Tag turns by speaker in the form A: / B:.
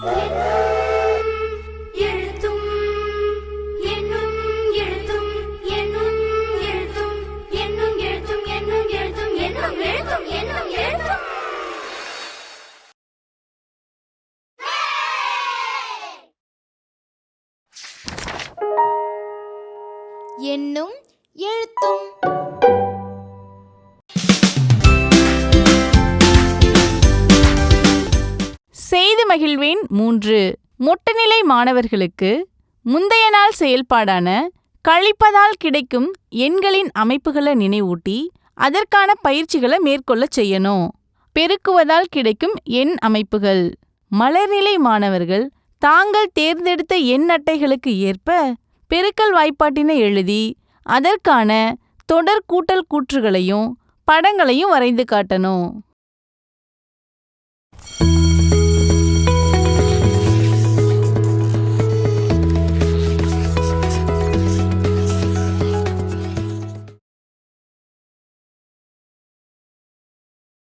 A: எழுத்தும் என்னும் எழுத்தும் என்னும் எழுத்தும் என்னும் எழுத்தும் என்னும் எழுத்தும் என்னும் எழுத்தும் என்னும் எழுத்தும்.
B: என்னும் எழுத்தும்.
C: செய்து மகிழ்வேன் 3. மொட்டநிலை மாணவர்களுக்கு முந்தைய நாள் செயல்பாடான கழிப்பதால் கிடைக்கும் எண்களின் அமைப்புகளை நினைவூட்டி அதற்கான பயிற்சிகளை மேற்கொள்ள செய்யணும். பெருக்குவதால் கிடைக்கும் எண் அமைப்புகள். மலர்நிலை மாணவர்கள் தாங்கள் தேர்ந்தெடுத்த எண் அட்டைகளுக்கு ஏற்ப பெருக்கல் வாய்ப்பாட்டினை எழுதி அதற்கான தொடர் கூட்டல் கூற்றுகளையும் படங்களையும் வரைந்து காட்டணும்.